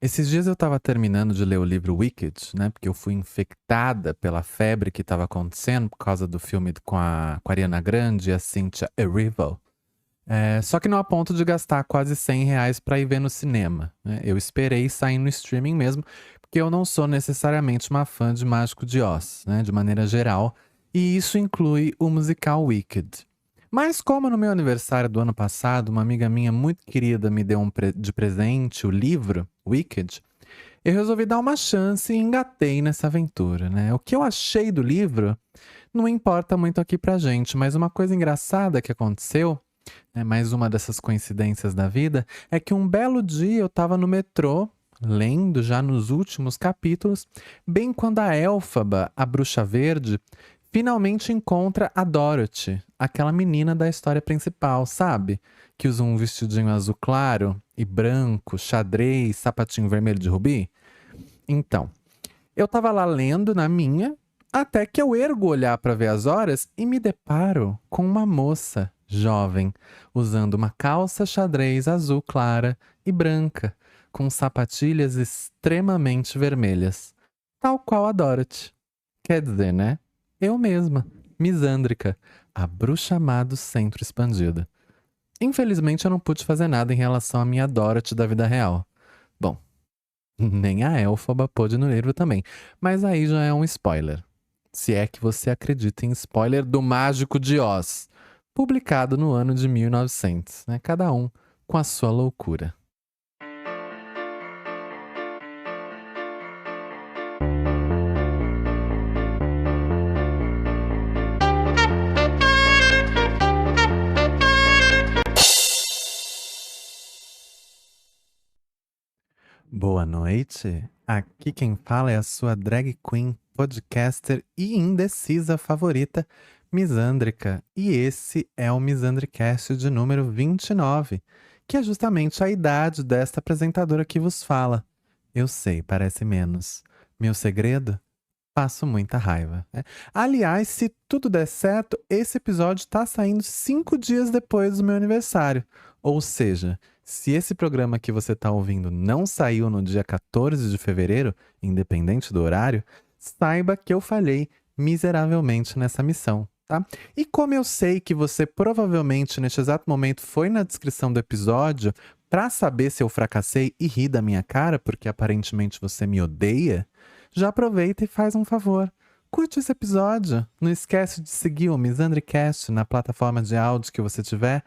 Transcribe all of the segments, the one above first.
Esses dias eu estava terminando de ler o livro Wicked, né? Porque eu fui infectada pela febre que estava acontecendo por causa do filme com a Ariana Grande e a Cynthia Erivo. Só que não a ponto de gastar quase R$ 100 para ir ver no cinema, né? Eu esperei sair no streaming mesmo, porque eu não sou necessariamente uma fã de Mágico de Oz, né? De maneira geral. E isso inclui o musical Wicked. Mas como no meu aniversário do ano passado, uma amiga minha muito querida me deu de presente o livro Wicked, eu resolvi dar uma chance e engatei nessa aventura, né? O que eu achei do livro não importa muito aqui pra gente, mas uma coisa engraçada que aconteceu, né, mais uma dessas coincidências da vida, é que um belo dia eu tava no metrô, lendo já nos últimos capítulos, bem quando a Elphaba, a bruxa verde, finalmente encontra a Dorothy, aquela menina da história principal, sabe? Que usa um vestidinho azul claro e branco, xadrez, sapatinho vermelho de rubi. Então, eu tava lá lendo na minha, até que eu ergo olhar para ver as horas e me deparo com uma moça jovem, usando uma calça xadrez azul clara e branca, com sapatilhas extremamente vermelhas, tal qual a Dorothy. Quer dizer, né? Eu mesma, misândrica, a bruxa má do centro expandida. Infelizmente eu não pude fazer nada em relação à minha Dorothy da vida real. Bom, nem a Elphaba pôde no livro também, mas aí já é um spoiler. Se é que você acredita em spoiler do Mágico de Oz, publicado no ano de 1900, né? Cada um com a sua loucura. Boa noite, aqui quem fala é a sua drag queen, podcaster e indecisa favorita, Misândrica, e esse é o Misandricast de número 29, que é justamente a idade desta apresentadora que vos fala. Eu sei, parece menos. Meu segredo? Passo muita raiva, né? Aliás, se tudo der certo, esse episódio tá saindo 5 dias depois do meu aniversário. Ou seja, se esse programa que você tá ouvindo não saiu no dia 14 de fevereiro, independente do horário, saiba que eu falhei miseravelmente nessa missão, tá? E como eu sei que você provavelmente neste exato momento foi na descrição do episódio pra saber se eu fracassei e ri da minha cara, porque aparentemente você me odeia, já aproveita e faz um favor. Curte esse episódio. Não esquece de seguir o Misandricast na plataforma de áudio que você tiver.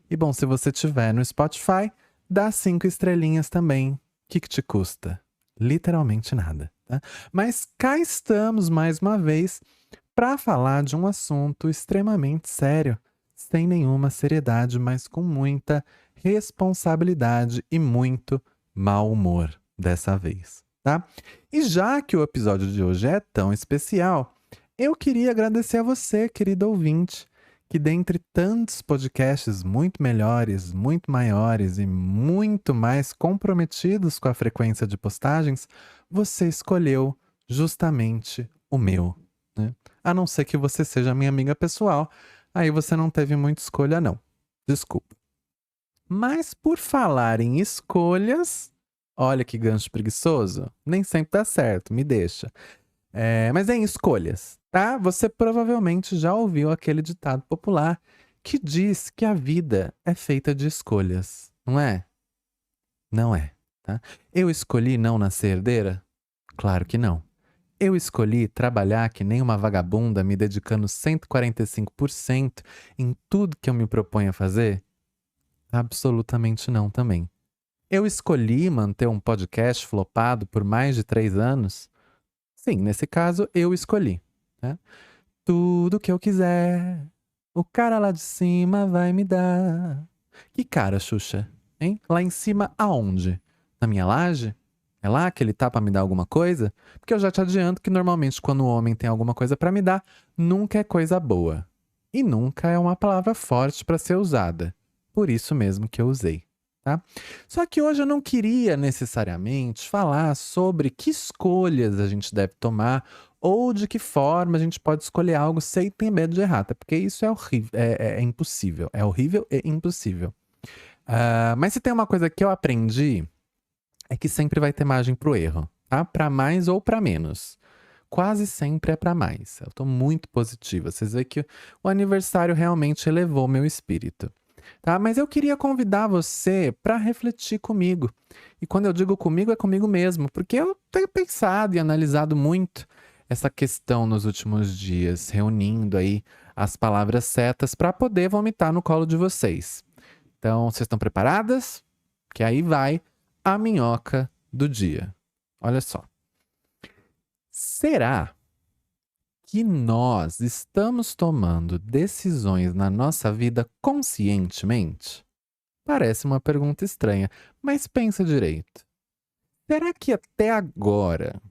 E bom, se você tiver no Spotify, dá 5 estrelinhas também. O que te custa? Literalmente nada, tá? Mas cá estamos mais uma vez para falar de um assunto extremamente sério, sem nenhuma seriedade, mas com muita responsabilidade e muito mau humor dessa vez, tá? E já que o episódio de hoje é tão especial, eu queria agradecer a você, querido ouvinte, que dentre tantos podcasts muito melhores, muito maiores e muito mais comprometidos com a frequência de postagens, você escolheu justamente o meu, né? A não ser que você seja minha amiga pessoal, aí você não teve muita escolha não. Desculpa. Mas por falar em escolhas, olha que gancho preguiçoso, nem sempre dá certo, me deixa. Mas em escolhas, tá? Você provavelmente já ouviu aquele ditado popular que diz que a vida é feita de escolhas, não é? Não é, tá? Eu escolhi não nascer herdeira? Claro que não. Eu escolhi trabalhar que nem uma vagabunda, me dedicando 145% em tudo que eu me proponho a fazer? Absolutamente não também. Eu escolhi manter um podcast flopado por mais de 3 anos? Sim, nesse caso, eu escolhi, né? Tudo que eu quiser, o cara lá de cima vai me dar. Que cara, Xuxa? Hein? Lá em cima aonde? Na minha laje? É lá que ele tá pra me dar alguma coisa? Porque eu já te adianto que normalmente quando o homem tem alguma coisa pra me dar, nunca é coisa boa. E nunca é uma palavra forte pra ser usada. Por isso mesmo que eu usei, tá? Só que hoje eu não queria necessariamente falar sobre que escolhas a gente deve tomar ou de que forma a gente pode escolher algo sem ter medo de errar, tá? Porque isso é horrível, é impossível. É horrível e impossível. Mas se tem uma coisa que eu aprendi é que sempre vai ter margem para o erro, tá? Para mais ou para menos. Quase sempre é para mais. Eu tô muito positiva. Vocês veem que o aniversário realmente elevou meu espírito, tá? Mas eu queria convidar você para refletir comigo. E quando eu digo comigo, é comigo mesmo, porque eu tenho pensado e analisado muito essa questão nos últimos dias, reunindo aí as palavras certas para poder vomitar no colo de vocês. Então, vocês estão preparadas? Que aí vai a minhoca do dia. Olha só. Será que nós estamos tomando decisões na nossa vida conscientemente? Parece uma pergunta estranha, mas pensa direito. Será que até agora,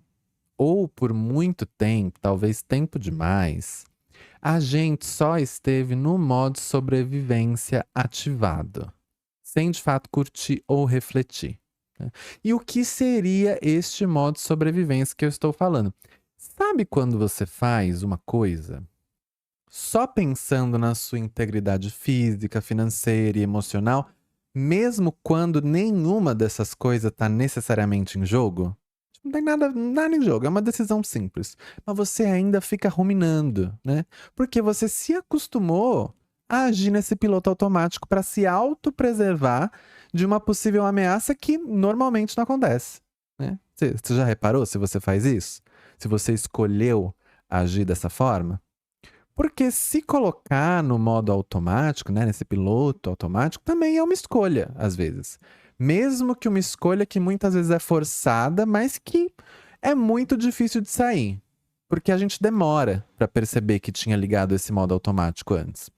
ou por muito tempo, talvez tempo demais, a gente só esteve no modo sobrevivência ativado, sem de fato curtir ou refletir, né? E o que seria este modo sobrevivência que eu estou falando? Sabe quando você faz uma coisa só pensando na sua integridade física, financeira e emocional, mesmo quando nenhuma dessas coisas está necessariamente em jogo? Não tem nada em jogo, é uma decisão simples. Mas você ainda fica ruminando, né? Porque você se acostumou a agir nesse piloto automático para se autopreservar de uma possível ameaça que normalmente não acontece, né? Você já reparou se você faz isso? Se você escolheu agir dessa forma? Porque se colocar no modo automático, né, nesse piloto automático, também é uma escolha, às vezes. Mesmo que uma escolha que muitas vezes é forçada, mas que é muito difícil de sair. Porque a gente demora para perceber que tinha ligado esse modo automático antes.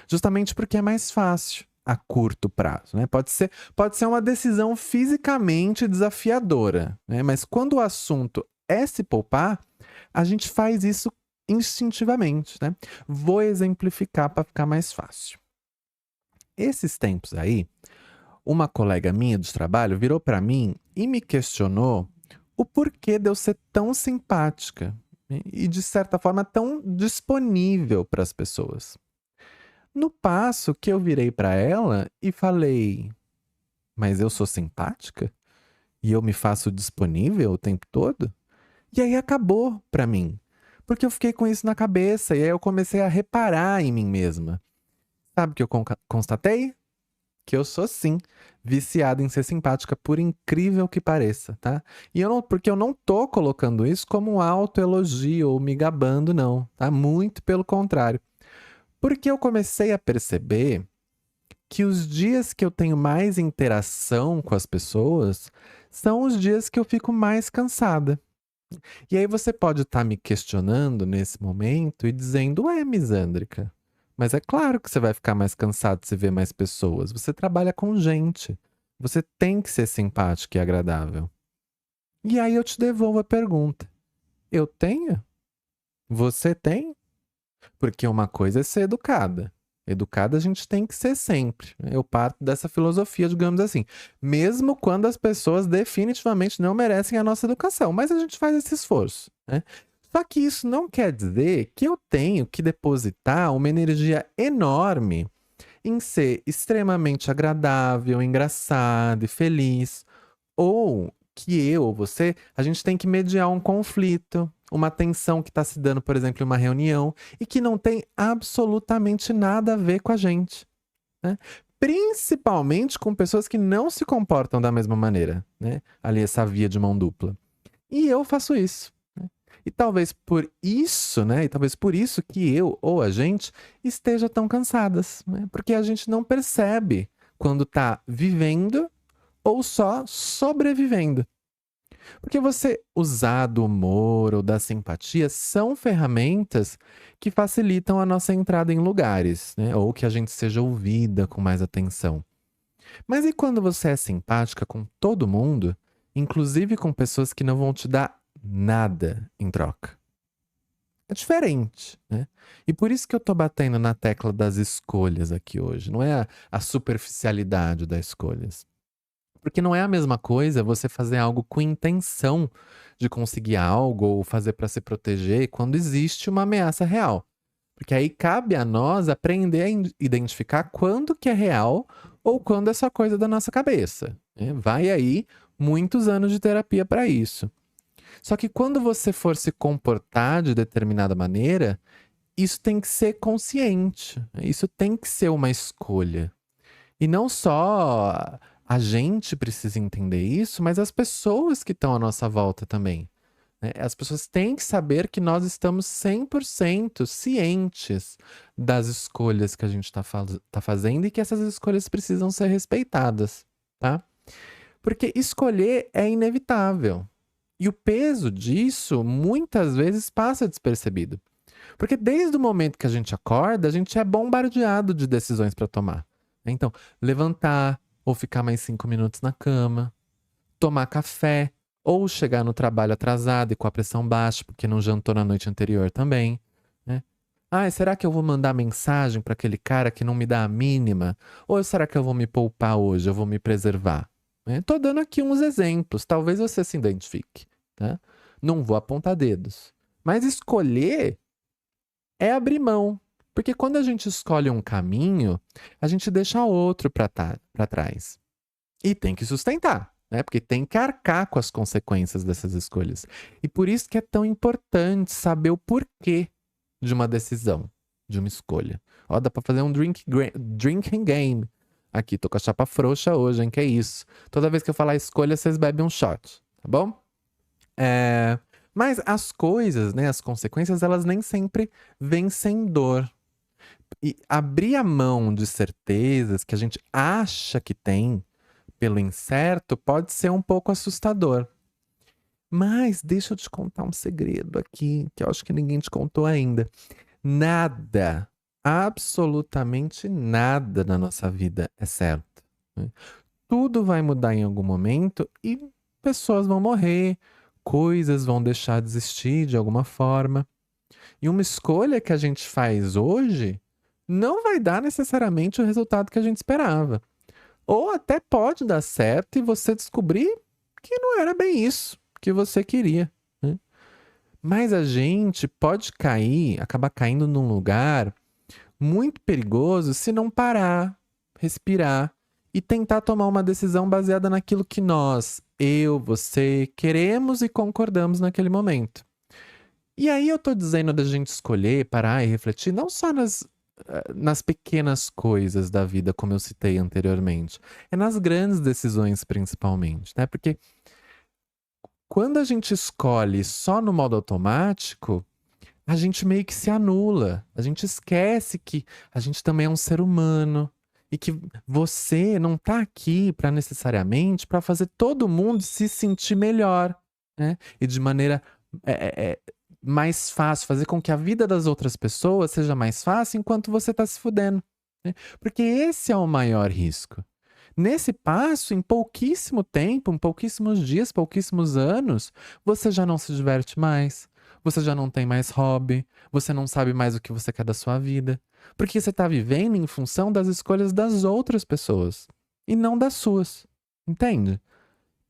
Justamente porque é mais fácil a curto prazo, né? Pode ser uma decisão fisicamente desafiadora, né? Mas quando o assunto é se poupar, a gente faz isso instintivamente, né? Vou exemplificar para ficar mais fácil. Esses tempos aí, uma colega minha do trabalho virou para mim e me questionou o porquê de eu ser tão simpática, né, e de certa forma tão disponível para as pessoas. No passo que eu virei para ela e falei: "Mas eu sou simpática? E eu me faço disponível o tempo todo?" E aí acabou para mim. Porque eu fiquei com isso na cabeça e aí eu comecei a reparar em mim mesma. Sabe o que eu constatei? Que eu sou sim viciada em ser simpática, por incrível que pareça, tá? E porque eu não tô colocando isso como um autoelogio ou me gabando, não, tá? Muito pelo contrário. Porque eu comecei a perceber que os dias que eu tenho mais interação com as pessoas são os dias que eu fico mais cansada. E aí você pode estar me questionando nesse momento e dizendo: "Ué, misândrica, mas é claro que você vai ficar mais cansado se ver mais pessoas. Você trabalha com gente. Você tem que ser simpático e agradável." E aí eu te devolvo a pergunta: eu tenho? Você tem? Porque uma coisa é ser educada. Educada a gente tem que ser sempre, né? Eu parto dessa filosofia, digamos assim. Mesmo quando as pessoas definitivamente não merecem a nossa educação, mas a gente faz esse esforço, né? Só que isso não quer dizer que eu tenho que depositar uma energia enorme em ser extremamente agradável, engraçado e feliz, ou que eu ou você, a gente tem que mediar um conflito, uma tensão que está se dando, por exemplo, em uma reunião, e que não tem absolutamente nada a ver com a gente, né? Principalmente com pessoas que não se comportam da mesma maneira, né? Ali essa via de mão dupla. E eu faço isso, né? E talvez por isso, né? E talvez por isso que eu ou a gente esteja tão cansadas, né? Porque a gente não percebe quando está vivendo ou só sobrevivendo. Porque você usar do humor ou da simpatia são ferramentas que facilitam a nossa entrada em lugares, né? Ou que a gente seja ouvida com mais atenção. Mas e quando você é simpática com todo mundo, inclusive com pessoas que não vão te dar nada em troca? É diferente, né? E por isso que eu tô batendo na tecla das escolhas aqui hoje. Não é a superficialidade das escolhas. Porque não é a mesma coisa você fazer algo com intenção de conseguir algo ou fazer para se proteger quando existe uma ameaça real. Porque aí cabe a nós aprender a identificar quando que é real ou quando é só coisa da nossa cabeça, né? Vai aí muitos anos de terapia para isso. Só que quando você for se comportar de determinada maneira, isso tem que ser consciente, isso tem que ser uma escolha. E não só a gente precisa entender isso, mas as pessoas que estão à nossa volta também, né? As pessoas têm que saber que nós estamos 100% cientes das escolhas que a gente está fazendo e que essas escolhas precisam ser respeitadas, tá? Porque escolher é inevitável. E o peso disso muitas vezes passa despercebido. Porque desde o momento que a gente acorda, a gente é bombardeado de decisões para tomar. Então, levantar ou ficar mais 5 minutos na cama, tomar café ou chegar no trabalho atrasado e com a pressão baixa porque não jantou na noite anterior também, né? Ah, será que eu vou mandar mensagem para aquele cara que não me dá a mínima? Ou será que eu vou me poupar hoje, eu vou me preservar? Tô dando aqui uns exemplos, talvez você se identifique, tá? Não vou apontar dedos. Mas escolher é abrir mão. Porque quando a gente escolhe um caminho, a gente deixa outro para trás. E tem que sustentar, né? Porque tem que arcar com as consequências dessas escolhas. E por isso que é tão importante saber o porquê de uma decisão, de uma escolha. Ó, dá para fazer um drinking game. Aqui, tô com a chapa frouxa hoje, hein? Que é isso. Toda vez que eu falar escolha, vocês bebem um shot, tá bom? Mas as coisas, né, as consequências, elas nem sempre vêm sem dor. E abrir a mão de certezas que a gente acha que tem pelo incerto pode ser um pouco assustador. Mas deixa eu te contar um segredo aqui, que eu acho que ninguém te contou ainda. Nada, absolutamente nada na nossa vida é certo, né? Tudo vai mudar em algum momento e pessoas vão morrer, coisas vão deixar de existir de alguma forma. E uma escolha que a gente faz hoje não vai dar necessariamente o resultado que a gente esperava. Ou até pode dar certo e você descobrir que não era bem isso que você queria, né? Mas a gente pode acabar caindo num lugar muito perigoso se não parar, respirar e tentar tomar uma decisão baseada naquilo que nós, eu, você, queremos e concordamos naquele momento. E aí eu tô dizendo da gente escolher, parar e refletir, não só nas pequenas coisas da vida, como eu citei anteriormente. É nas grandes decisões, principalmente, né? Porque quando a gente escolhe só no modo automático, a gente meio que se anula. A gente esquece que a gente também é um ser humano. E que você não tá aqui para necessariamente para fazer todo mundo se sentir melhor, né? E de maneira mais fácil, fazer com que a vida das outras pessoas seja mais fácil enquanto você tá se fudendo, né? Porque esse é o maior risco. Nesse passo, em pouquíssimo tempo, em pouquíssimos dias, pouquíssimos anos, você já não se diverte mais, você já não tem mais hobby, você não sabe mais o que você quer da sua vida, porque você tá vivendo em função das escolhas das outras pessoas e não das suas, entende?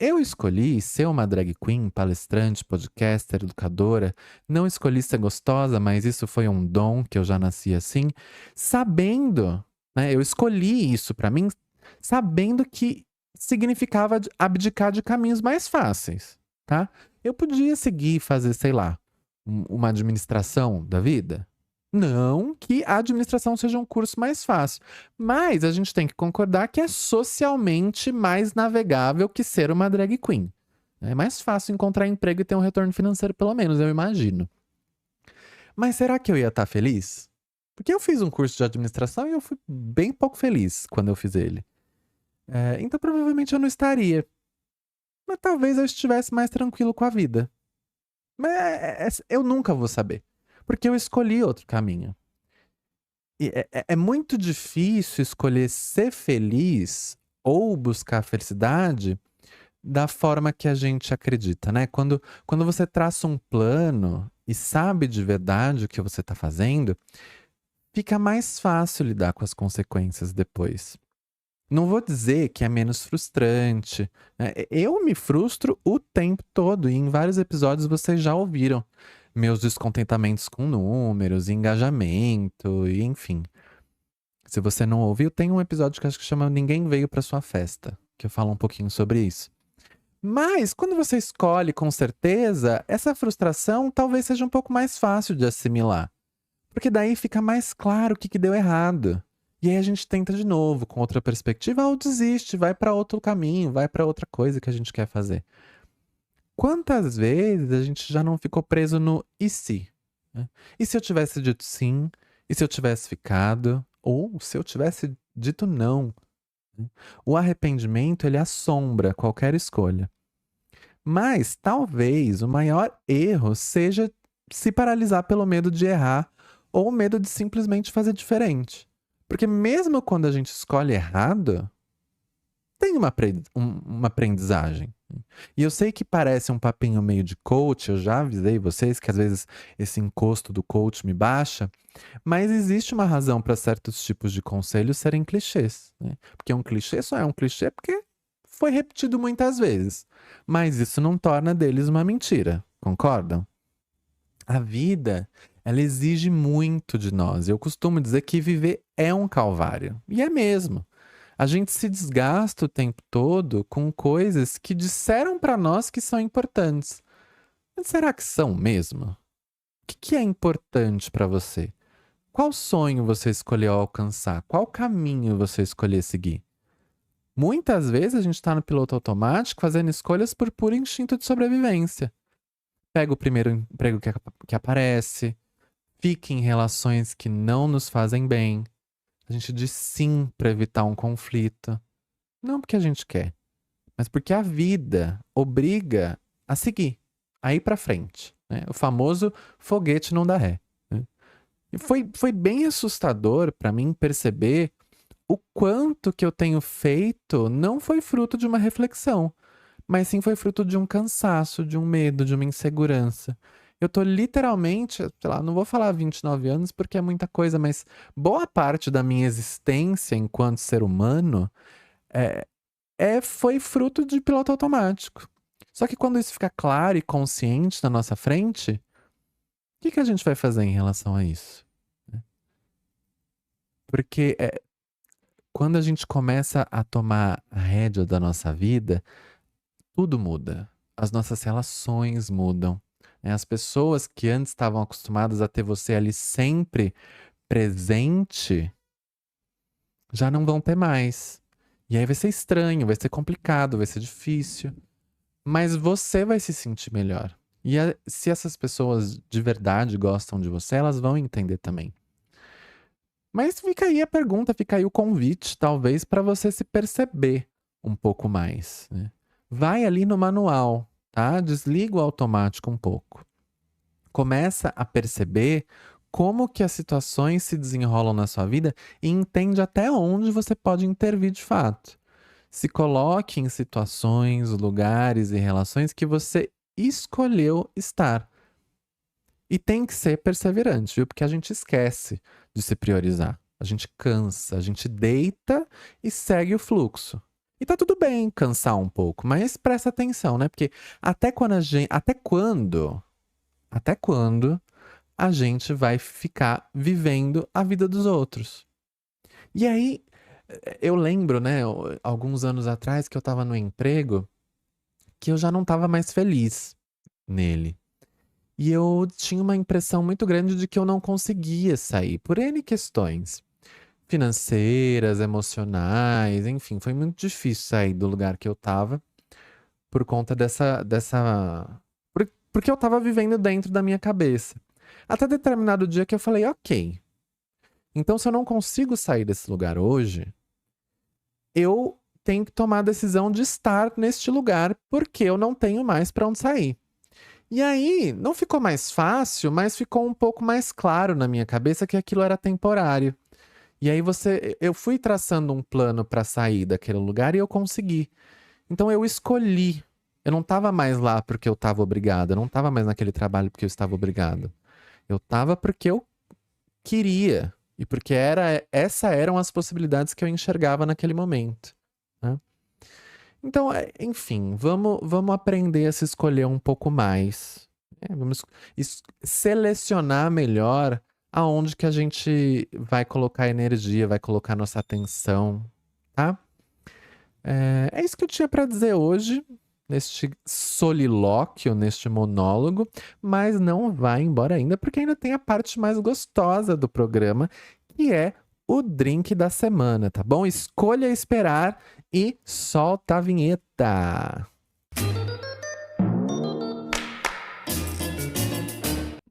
Eu escolhi ser uma drag queen, palestrante, podcaster, educadora. Não escolhi ser gostosa, mas isso foi um dom que eu já nasci assim, sabendo, né? Eu escolhi isso pra mim, sabendo que significava abdicar de caminhos mais fáceis, tá? Eu podia seguir e fazer, sei lá, uma administração da vida. Não que a administração seja um curso mais fácil, mas a gente tem que concordar que é socialmente mais navegável que ser uma drag queen. É mais fácil encontrar emprego e ter um retorno financeiro, pelo menos, eu imagino. Mas será que eu ia estar feliz? Porque eu fiz um curso de administração e eu fui bem pouco feliz quando eu fiz ele. Então provavelmente eu não estaria. Mas talvez eu estivesse mais tranquilo com a vida. Mas eu nunca vou saber. Porque eu escolhi outro caminho. E é muito difícil escolher ser feliz ou buscar a felicidade da forma que a gente acredita, né? Quando você traça um plano e sabe de verdade o que você está fazendo, fica mais fácil lidar com as consequências depois. Não vou dizer que é menos frustrante, né? Eu me frustro o tempo todo e em vários episódios vocês já ouviram meus descontentamentos com números, engajamento e enfim. Se você não ouviu, tem um episódio que acho que chama Ninguém Veio Pra Sua Festa, que eu falo um pouquinho sobre isso. Mas quando você escolhe com certeza, essa frustração talvez seja um pouco mais fácil de assimilar. Porque daí fica mais claro o que deu errado. E aí a gente tenta de novo, com outra perspectiva, ou desiste, vai para outro caminho, vai para outra coisa que a gente quer fazer. Quantas vezes a gente já não ficou preso no "e se", né? E se eu tivesse dito sim? E se eu tivesse ficado? Ou se eu tivesse dito não? O arrependimento, ele assombra qualquer escolha. Mas talvez o maior erro seja se paralisar pelo medo de errar ou medo de simplesmente fazer diferente. Porque mesmo quando a gente escolhe errado, tem uma aprendizagem. E eu sei que parece um papinho meio de coach, eu já avisei vocês que às vezes esse encosto do coach me baixa, mas existe uma razão para certos tipos de conselhos serem clichês, né? Porque um clichê só é um clichê porque foi repetido muitas vezes. Mas isso não torna deles uma mentira, concordam? A vida, ela exige muito de nós. Eu costumo dizer que viver é um calvário. E é mesmo. A gente se desgasta o tempo todo com coisas que disseram para nós que são importantes. Mas será que são mesmo? O que é importante para você? Qual sonho você escolheu alcançar? Qual caminho você escolheu seguir? Muitas vezes a gente está no piloto automático fazendo escolhas por puro instinto de sobrevivência. Pega o primeiro emprego que aparece, fica em relações que não nos fazem bem. A gente diz sim para evitar um conflito. Não porque a gente quer, mas porque a vida obriga a seguir, a ir para frente, né? O famoso foguete não dá ré, né? E foi bem assustador para mim perceber o quanto que eu tenho feito não foi fruto de uma reflexão, mas sim foi fruto de um cansaço, de um medo, de uma insegurança. Eu tô literalmente, sei lá, não vou falar 29 anos porque é muita coisa, mas boa parte da minha existência enquanto ser humano é, foi fruto de piloto automático. Só que quando isso fica claro e consciente na nossa frente, o que a gente vai fazer em relação a isso? Né? Porque quando a gente começa a tomar a rédea da nossa vida, tudo muda. As nossas relações mudam, né? As pessoas que antes estavam acostumadas a ter você ali sempre presente, já não vão ter mais. E aí vai ser estranho, vai ser complicado, vai ser difícil. Mas você vai se sentir melhor. E se essas pessoas de verdade gostam de você, elas vão entender também. Mas fica aí a pergunta, fica aí o convite, talvez, para você se perceber um pouco mais, né? Vai ali no manual, tá? Desliga o automático um pouco. Começa a perceber como que as situações se desenrolam na sua vida e entende até onde você pode intervir de fato. Se coloque em situações, lugares e relações que você escolheu estar. E tem que ser perseverante, viu? Porque a gente esquece de se priorizar. A gente cansa, a gente deita e segue o fluxo. E tá tudo bem cansar um pouco, mas presta atenção, né? Porque até quando a gente vai ficar vivendo a vida dos outros? E aí, eu lembro, né, alguns anos atrás que eu tava no emprego que eu já não tava mais feliz nele. E eu tinha uma impressão muito grande de que eu não conseguia sair, por N questões financeiras, emocionais, enfim, foi muito difícil sair do lugar que eu tava por conta porque eu tava vivendo dentro da minha cabeça. Até determinado dia que eu falei, ok, então se eu não consigo sair desse lugar hoje, eu tenho que tomar a decisão de estar neste lugar porque eu não tenho mais para onde sair. E aí, não ficou mais fácil, mas ficou um pouco mais claro na minha cabeça que aquilo era temporário. E aí eu fui traçando um plano para sair daquele lugar e eu consegui. Então eu escolhi. Eu não estava mais lá porque eu estava obrigado, eu não estava mais naquele trabalho porque eu estava obrigado. Eu estava porque eu queria e porque essas eram as possibilidades que eu enxergava naquele momento, né? Então, enfim, vamos aprender a se escolher um pouco mais. Vamos selecionar melhor aonde que a gente vai colocar energia, vai colocar nossa atenção, tá? É isso que eu tinha para dizer hoje. neste solilóquio, neste monólogo, mas não vai embora ainda, porque ainda tem a parte mais gostosa do programa, que é o drink da semana, tá bom? Escolha esperar e solta a vinheta.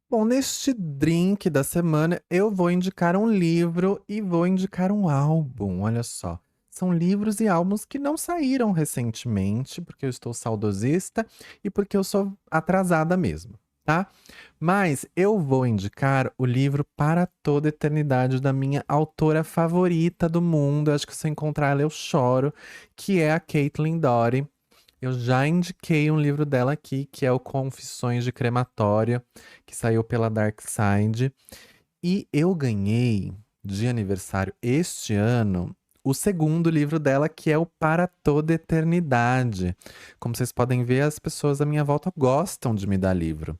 Bom, neste drink da semana eu vou indicar um livro e vou indicar um álbum, olha só. São livros e álbuns que não saíram recentemente, porque eu estou saudosista e porque eu sou atrasada mesmo, tá? Mas eu vou indicar o livro Para Toda Eternidade da minha autora favorita do mundo, acho que se eu encontrar ela eu choro, que é a Caitlin Doughty. Eu já indiquei um livro dela aqui, que é o Confissões de Crematório, que saiu pela Dark Side. E eu ganhei de aniversário este ano o segundo livro dela, que é o Para Toda Eternidade. Como vocês podem ver, as pessoas à minha volta gostam de me dar livro. O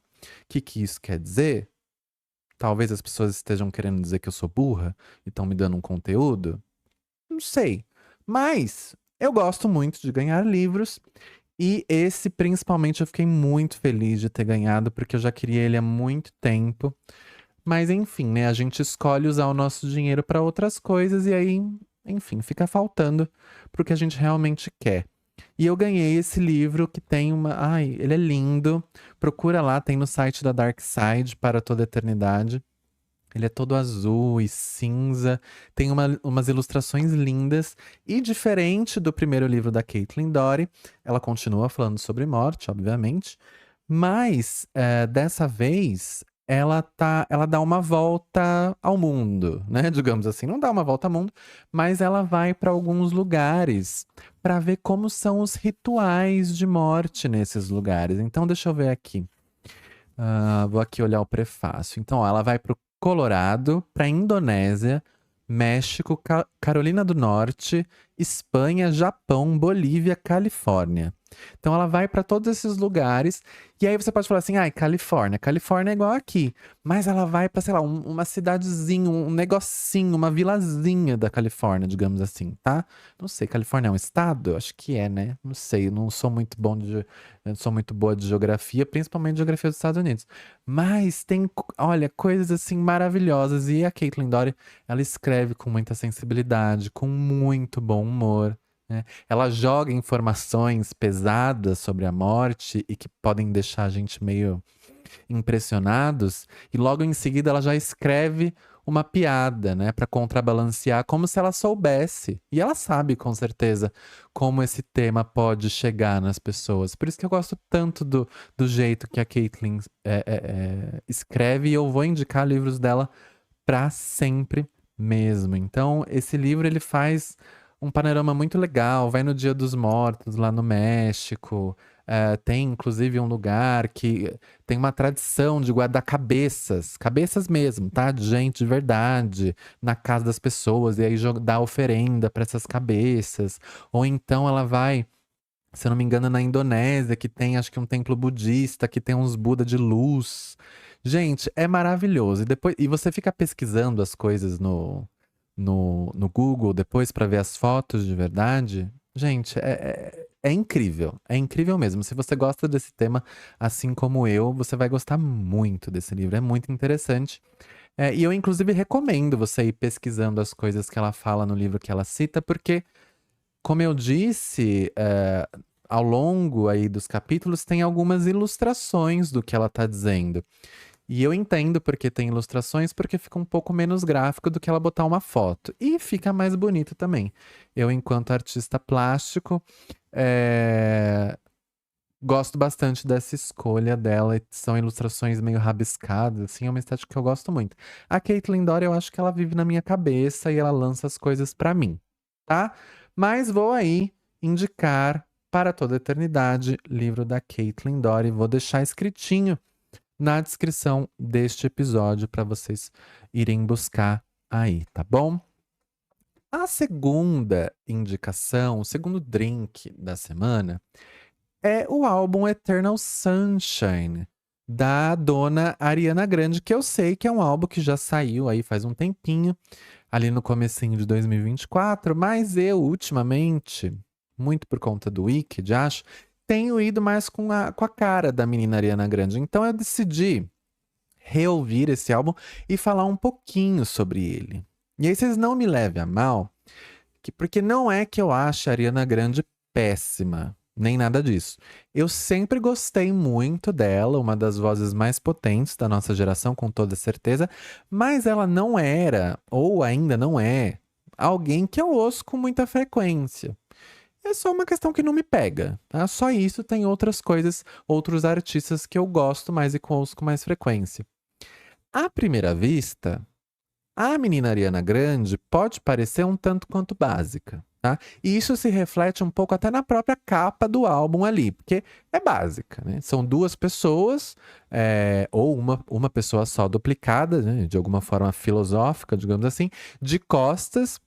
que isso quer dizer? Talvez as pessoas estejam querendo dizer que eu sou burra e estão me dando um conteúdo? Não sei. Mas eu gosto muito de ganhar livros. E esse, principalmente, eu fiquei muito feliz de ter ganhado, porque eu já queria ele há muito tempo. Mas enfim, né? A gente escolhe usar o nosso dinheiro para outras coisas e aí, enfim, fica faltando pro que a gente realmente quer. E eu ganhei esse livro que tem uma. Ai, ele é lindo. Procura lá, tem no site da Dark Side Para Toda Eternidade. Ele é todo azul e cinza, tem umas ilustrações lindas. E diferente do primeiro livro da Caitlin Doughty, ela continua falando sobre morte, obviamente. Mas dessa vez ela dá uma volta ao mundo, né? Digamos assim, não dá uma volta ao mundo, mas ela vai para alguns lugares para ver como são os rituais de morte nesses lugares. Então, deixa eu ver aqui. Vou aqui olhar o prefácio. Então, ó, ela vai pro Colorado, pra Indonésia, México, Carolina do Norte, Espanha, Japão, Bolívia, Califórnia. Então ela vai para todos esses lugares e aí você pode falar assim, ai, Califórnia. Califórnia é igual aqui, mas ela vai para, sei lá, uma cidadezinha, um negocinho, uma vilazinha da Califórnia, digamos assim, tá? Não sei, Califórnia é um estado? Acho que é, né? Não sei, eu não sou muito bom de, eu não sou muito boa de geografia, principalmente geografia dos Estados Unidos. Mas tem, olha, coisas assim maravilhosas e a Caitlin Doughty, ela escreve com muita sensibilidade, com muito bom humor, né? Ela joga informações pesadas sobre a morte e que podem deixar a gente meio impressionados, e logo em seguida ela já escreve uma piada, né, para contrabalancear, como se ela soubesse. E ela sabe, com certeza, como esse tema pode chegar nas pessoas. Por isso que eu gosto tanto do jeito que a Caitlin escreve, e eu vou indicar livros dela para sempre mesmo. Então, esse livro ele faz um panorama muito legal. Vai no Dia dos Mortos, lá no México. Tem inclusive um lugar que tem uma tradição de guardar cabeças, cabeças mesmo, tá? De gente de verdade, na casa das pessoas, e aí dá oferenda para essas cabeças. Ou então ela vai, se eu não me engano, na Indonésia, que tem acho que um templo budista, que tem uns Buda de luz. Gente, é maravilhoso. E você fica pesquisando as coisas no Google depois para ver as fotos de verdade. Gente, é incrível mesmo. Se você gosta desse tema, assim como eu, você vai gostar muito desse livro. É muito interessante. E eu, inclusive, recomendo você ir pesquisando as coisas que ela fala no livro que ela cita, porque, como eu disse, ao longo aí dos capítulos, tem algumas ilustrações do que ela tá dizendo. E eu entendo porque tem ilustrações, porque fica um pouco menos gráfico do que ela botar uma foto. E fica mais bonito também. Eu, enquanto artista plástico, gosto bastante dessa escolha dela. São ilustrações meio rabiscadas, assim, é uma estética que eu gosto muito. A Caitlin Doughty, eu acho que ela vive na minha cabeça e ela lança as coisas pra mim, tá? Mas vou aí indicar Para Toda a Eternidade, livro da Caitlin Doughty. Vou deixar escritinho na descrição deste episódio para vocês irem buscar aí, tá bom? A segunda indicação, o segundo drink da semana é o álbum Eternal Sunshine da dona Ariana Grande, que eu sei que é um álbum que já saiu aí faz um tempinho, ali no comecinho de 2024, mas eu ultimamente, muito por conta do Wicked, acho, tenho ido mais com a cara da menina Ariana Grande. Então eu decidi reouvir esse álbum e falar um pouquinho sobre ele. E aí vocês não me levem a mal, porque não é que eu ache a Ariana Grande péssima, nem nada disso. Eu sempre gostei muito dela, uma das vozes mais potentes da nossa geração, com toda certeza, mas ela não era, ou ainda não é, alguém que eu ouço com muita frequência. É só uma questão que não me pega, tá? Só isso, tem outras coisas, outros artistas que eu gosto mais e que eu ouço com mais frequência. À primeira vista, a menina Ariana Grande pode parecer um tanto quanto básica, tá? E isso se reflete um pouco até na própria capa do álbum ali, porque é básica, né? São duas pessoas, ou uma pessoa só duplicada, né? De alguma forma filosófica, digamos assim, de costas,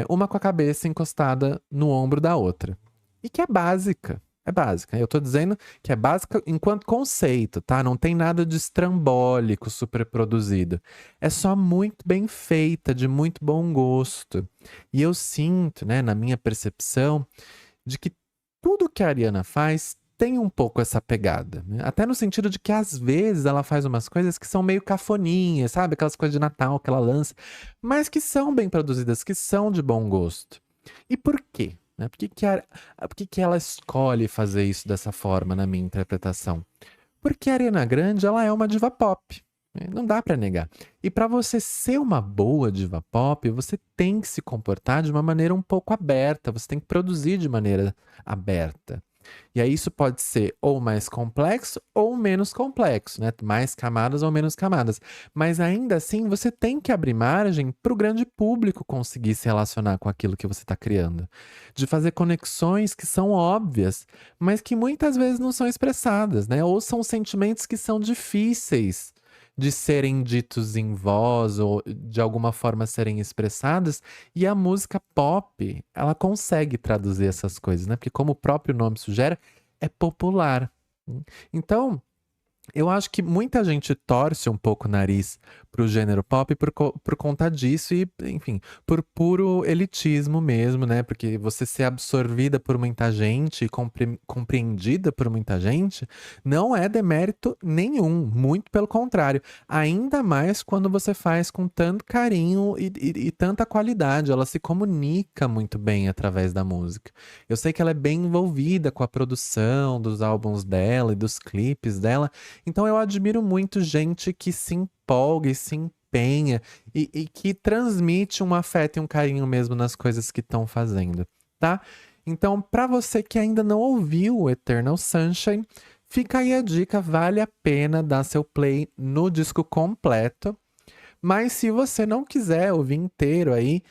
uma com a cabeça encostada no ombro da outra. E que é básica. É básica. Eu tô dizendo que é básica enquanto conceito, tá? Não tem nada de estrambólico, superproduzido. É só muito bem feita, de muito bom gosto. E eu sinto, né, na minha percepção, de que tudo que a Ariana faz tem um pouco essa pegada, né? Até no sentido de que às vezes ela faz umas coisas que são meio cafoninhas, sabe? Aquelas coisas de Natal que ela lança, mas que são bem produzidas, que são de bom gosto. E por quê? Né? Por que que ela escolhe fazer isso dessa forma, na minha interpretação? Porque a Ariana Grande, ela é uma diva pop. Né? Não dá pra negar. E pra você ser uma boa diva pop, você tem que se comportar de uma maneira um pouco aberta. Você tem que produzir de maneira aberta. E aí isso pode ser ou mais complexo ou menos complexo, né? Mais camadas ou menos camadas. Mas ainda assim, você tem que abrir margem para o grande público conseguir se relacionar com aquilo que você está criando. De fazer conexões que são óbvias, mas que muitas vezes não são expressadas, né? Ou são sentimentos que são difíceis de serem ditos em voz ou de alguma forma serem expressadas, e a música pop, ela consegue traduzir essas coisas, né? Porque como o próprio nome sugere, é popular. Então, eu acho que muita gente torce um pouco o nariz pro gênero pop por conta disso e, enfim, por puro elitismo mesmo, né? Porque você ser absorvida por muita gente e compreendida por muita gente não é demérito nenhum, muito pelo contrário. Ainda mais quando você faz com tanto carinho e tanta qualidade, ela se comunica muito bem através da música. Eu sei que ela é bem envolvida com a produção dos álbuns dela e dos clipes dela, então eu admiro muito gente que se empolga e se empenha e que transmite um afeto e um carinho mesmo nas coisas que estão fazendo, tá? Então, para você que ainda não ouviu o Eternal Sunshine, fica aí a dica, vale a pena dar seu play no disco completo. Mas se você não quiser ouvir inteiro aí,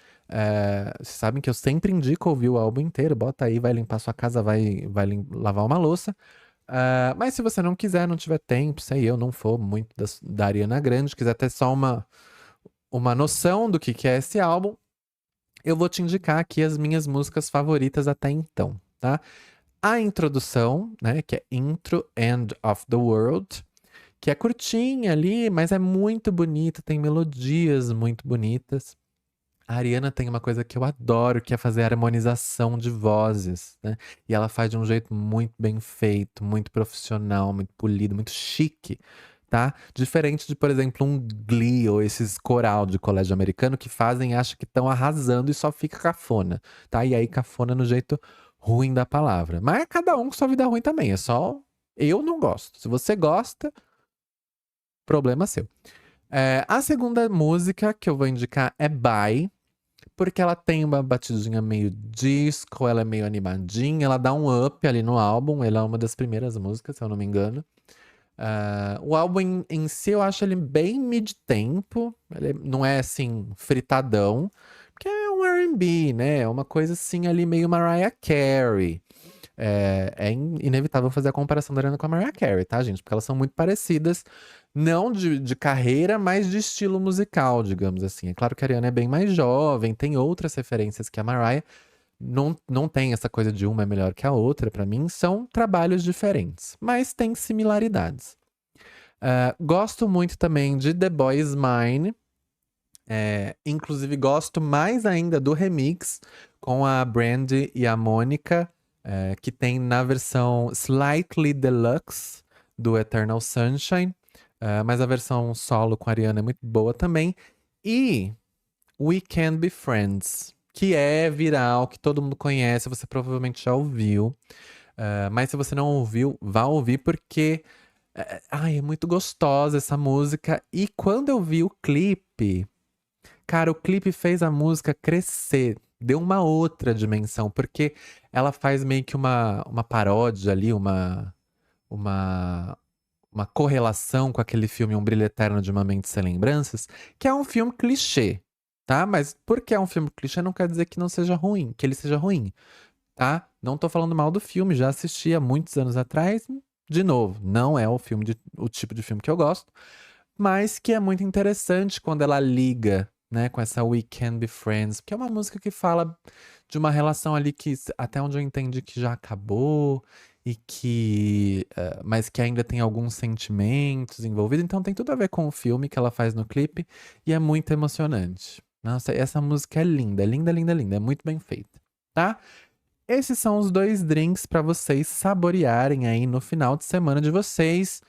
vocês sabem que eu sempre indico ouvir o álbum inteiro, bota aí, vai limpar sua casa, vai lavar uma louça. Mas se você não quiser, não tiver tempo, sei eu, não for muito da Ariana Grande, quiser ter só uma noção do que é esse álbum, eu vou te indicar aqui as minhas músicas favoritas até então, tá? A introdução, né, que é Intro End of the World, que é curtinha ali, mas é muito bonita, tem melodias muito bonitas. A Ariana tem uma coisa que eu adoro, que é fazer harmonização de vozes, né? E ela faz de um jeito muito bem feito, muito profissional, muito polido, muito chique, tá? Diferente de, por exemplo, um Glee ou esses coral de colégio americano que fazem e acham que estão arrasando e só fica cafona, tá? E aí cafona no jeito ruim da palavra. Mas é cada um com sua vida ruim também, é só eu não gosto. Se você gosta, problema seu. A segunda música que eu vou indicar é Bye, porque ela tem uma batidinha meio disco, ela é meio animadinha, ela dá um up ali no álbum, ela é uma das primeiras músicas, se eu não me engano. O álbum em si eu acho ele bem mid-tempo, ele não é assim, fritadão, porque é um R&B, né? É uma coisa assim ali meio Mariah Carey. É inevitável fazer a comparação da Ariana com a Mariah Carey, tá, gente? Porque elas são muito parecidas, não de carreira, mas de estilo musical, digamos assim. É claro que a Ariana é bem mais jovem, tem outras referências que a Mariah. Não tem essa coisa de uma é melhor que a outra, pra mim, são trabalhos diferentes, mas tem similaridades. Gosto muito também de The Boy Is Mine, inclusive gosto mais ainda do remix com a Brandy e a Mônica, que tem na versão Slightly Deluxe do Eternal Sunshine, mas a versão solo com a Ariana é muito boa também. E We Can Be Friends, que é viral, que todo mundo conhece, você provavelmente já ouviu. Mas se você não ouviu, vá ouvir porque é muito gostosa essa música. E quando eu vi o clipe, cara, o clipe fez a música crescer, deu uma outra dimensão, porque ela faz meio que uma paródia ali, uma, uma correlação com aquele filme Um Brilho Eterno de Uma Mente Sem Lembranças, que é um filme clichê, tá? Mas porque é um filme clichê não quer dizer que não seja ruim, que ele seja ruim, tá? Não tô falando mal do filme, já assisti há muitos anos atrás. De novo, não é o tipo de filme que eu gosto, mas que é muito interessante quando ela liga, né, com essa We Can Be Friends, porque é uma música que fala de uma relação ali que, até onde eu entendi, que já acabou e que, mas que ainda tem alguns sentimentos envolvidos. Então tem tudo a ver com o filme que ela faz no clipe e é muito emocionante. Nossa, essa música é linda, linda, linda, linda, é muito bem feita, tá? Esses são os 2 drinks para vocês saborearem aí no final de semana de vocês.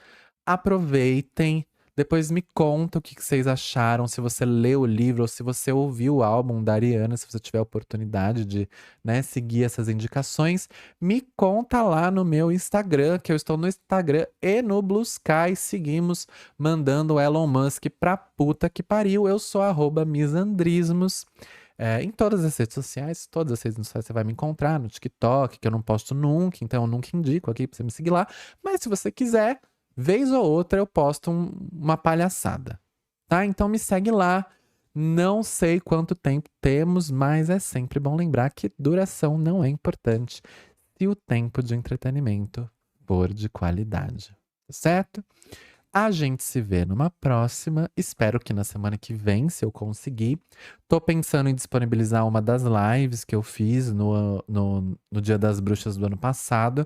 Aproveitem, depois me conta o que vocês acharam, se você leu o livro ou se você ouviu o álbum da Ariana, se você tiver a oportunidade de, né, seguir essas indicações. Me conta lá no meu Instagram, que eu estou no Instagram e no Blue Sky. Seguimos mandando o Elon Musk pra puta que pariu. Eu sou @misandrismos. Em todas as redes sociais você vai me encontrar, no TikTok, que eu não posto nunca, então eu nunca indico aqui pra você me seguir lá. Mas se você quiser, vez ou outra eu posto uma palhaçada, tá? Então me segue lá. Não sei quanto tempo temos, mas é sempre bom lembrar que duração não é importante se o tempo de entretenimento for de qualidade, tá certo? A gente se vê numa próxima. Espero que na semana que vem, se eu conseguir. Tô pensando em disponibilizar uma das lives que eu fiz no Dia das Bruxas do ano passado.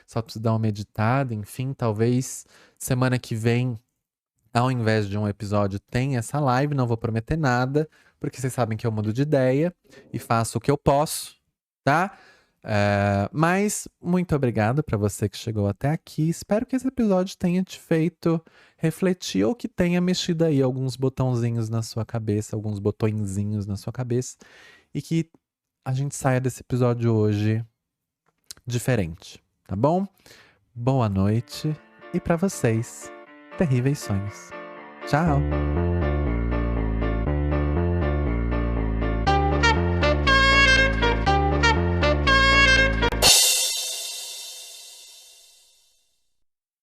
Só preciso dar uma editada, enfim, talvez semana que vem, ao invés de um episódio, tenha essa live. Não vou prometer nada, porque vocês sabem que eu mudo de ideia e faço o que eu posso, tá? Mas muito obrigado para você que chegou até aqui. Espero que esse episódio tenha te feito refletir ou que tenha mexido aí alguns botãozinhos na sua cabeça, alguns botõezinhos na sua cabeça e que a gente saia desse episódio hoje diferente, tá bom? Boa noite e para vocês, terríveis sonhos. Tchau!